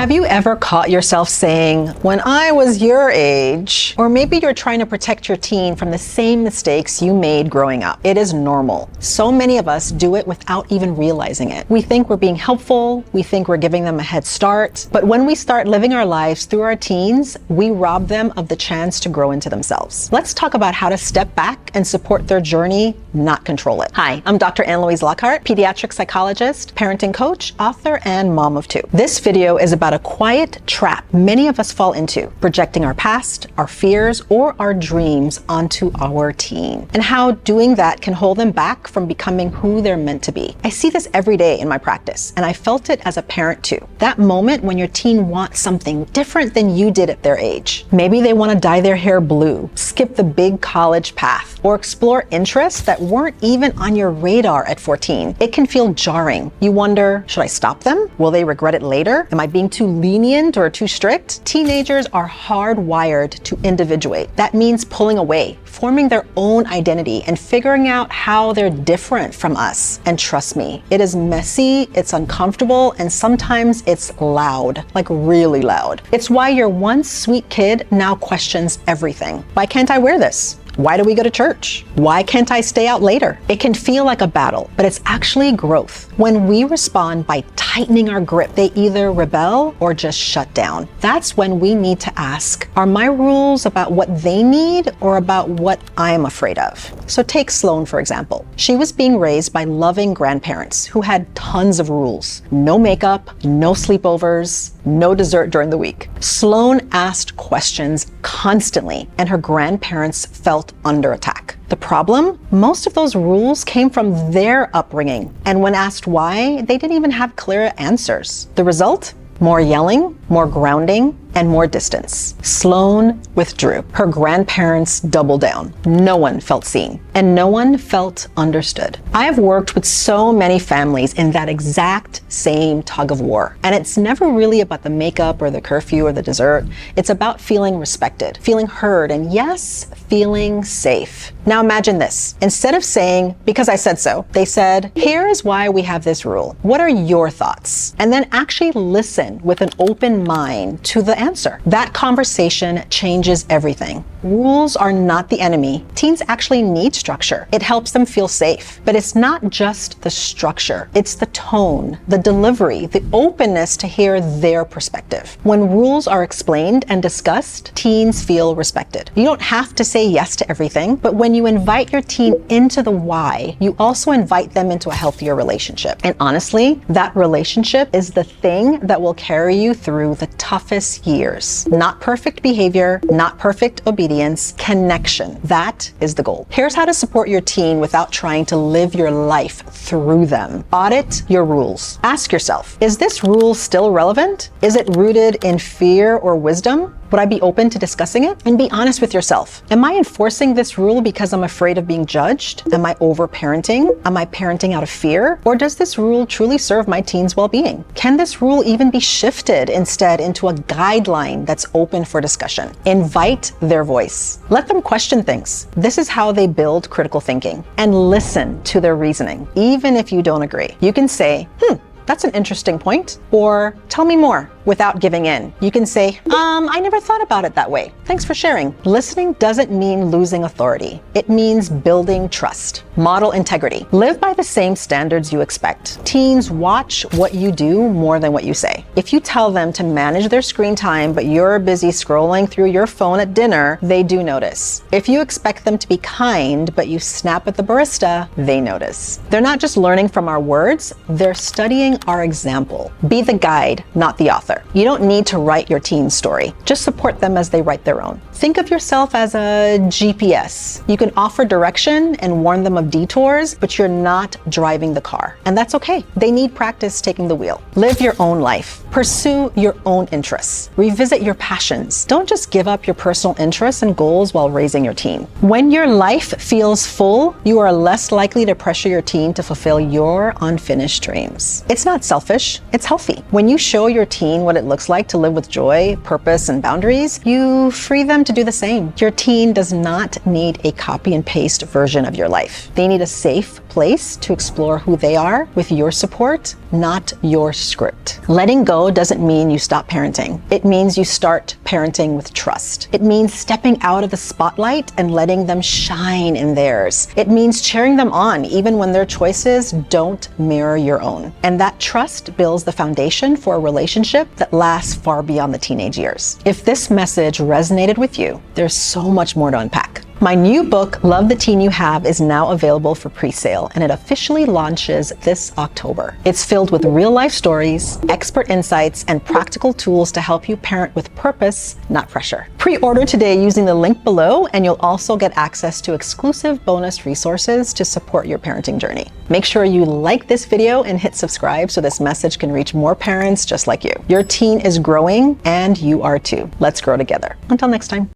Have you ever caught yourself saying, when I was your age? Or maybe you're trying to protect your teen from the same mistakes you made growing up. It is normal. So many of us do it without even realizing it. We think we're being helpful, we think we're giving them a head start, but when we start living our lives through our teens, we rob them of the chance to grow into themselves. Let's talk about how to step back and support their journey, not control it. Hi, I'm Dr. Ann-Louise Lockhart, pediatric psychologist, parenting coach, author, and mom of two. This video is about a quiet trap many of us fall into, projecting our past, our fears, or our dreams onto our teen, and how doing that can hold them back from becoming who they're meant to be. I see this every day in my practice, and I felt it as a parent too. That moment when your teen wants something different than you did at their age. Maybe they want to dye their hair blue, skip the big college path, or explore interests that weren't even on your radar at 14. It can feel jarring. You wonder, should I stop them? Will they regret it later? Am I being too lenient or too strict? Teenagers are hardwired to individuate. That means pulling away, forming their own identity, and figuring out how they're different from us. And trust me, it is messy, it's uncomfortable, and sometimes it's loud, like really loud. It's why your once sweet kid now questions everything. Why can't I wear this? Why do we go to church? Why can't I stay out later? It can feel like a battle, but it's actually growth. When we respond by tightening our grip, they either rebel or just shut down. That's when we need to ask, are my rules about what they need or about what I'm afraid of? So take Sloan, for example. She was being raised by loving grandparents who had tons of rules. No makeup, no sleepovers, no dessert during the week. Sloan asked questions constantly, and her grandparents felt under attack. The problem? Most of those rules came from their upbringing, and when asked why, they didn't even have clear answers. The result? More yelling, more grounding, and more distance. Sloan withdrew. Her grandparents doubled down. No one felt seen, and no one felt understood. I have worked with so many families in that exact same tug of war, and it's never really about the makeup or the curfew or the dessert. It's about feeling respected, feeling heard, and yes, feeling safe. Now imagine this. Instead of saying, because I said so, they said, here is why we have this rule. What are your thoughts? And then actually listen with an open mind to the answer. That conversation changes everything. Rules are not the enemy. Teens actually need structure. It helps them feel safe. But it's not just the structure. It's the tone, the delivery, the openness to hear their perspective. When rules are explained and discussed, teens feel respected. You don't have to say yes to everything, but when you invite your teen into the why, you also invite them into a healthier relationship. And honestly, that relationship is the thing that will carry you through the toughest years. Not perfect behavior, not perfect obedience, connection. That is the goal. Here's how to support your teen without trying to live your life through them. Audit your rules. Ask yourself, is this rule still relevant? Is it rooted in fear or wisdom? Would I be open to discussing it? And be honest with yourself. Am I enforcing this rule because I'm afraid of being judged? Am I over-parenting? Am I parenting out of fear? Or does this rule truly serve my teen's well-being? Can this rule even be shifted instead into a guideline that's open for discussion? Invite their voice. Let them question things. This is how they build critical thinking. And listen to their reasoning, even if you don't agree. You can say, that's an interesting point, or tell me more, without giving in. You can say, I never thought about it that way. Thanks for sharing. Listening doesn't mean losing authority. It means building trust. Model integrity. Live by the same standards you expect. Teens watch what you do more than what you say. If you tell them to manage their screen time, but you're busy scrolling through your phone at dinner, they do notice. If you expect them to be kind, but you snap at the barista, they notice. They're not just learning from our words, they're studying our example. Be the guide, not the author. You don't need to write your teen's story. Just support them as they write their own. Think of yourself as a GPS. You can offer direction and warn them of detours, but you're not driving the car. And that's okay. They need practice taking the wheel. Live your own life. Pursue your own interests. Revisit your passions. Don't just give up your personal interests and goals while raising your teen. When your life feels full, you are less likely to pressure your teen to fulfill your unfinished dreams. It's not selfish, it's healthy. When you show your teen what it looks like to live with joy, purpose, and boundaries, you free them to do the same. Your teen does not need a copy and paste version of your life. They need a safe place to explore who they are with your support, not your script. Letting go doesn't mean you stop parenting. It means you start parenting with trust. It means stepping out of the spotlight and letting them shine in theirs. It means cheering them on even when their choices don't mirror your own. And that trust builds the foundation for a relationship that lasts far beyond the teenage years. If this message resonated with you, there's so much more to unpack. My new book, Love the Teen You Have, is now available for pre-sale, and it officially launches this October. It's filled with real-life stories, expert insights, and practical tools to help you parent with purpose, not pressure. Pre-order today using the link below, and you'll also get access to exclusive bonus resources to support your parenting journey. Make sure you like this video and hit subscribe so this message can reach more parents just like you. Your teen is growing, and you are too. Let's grow together. Until next time.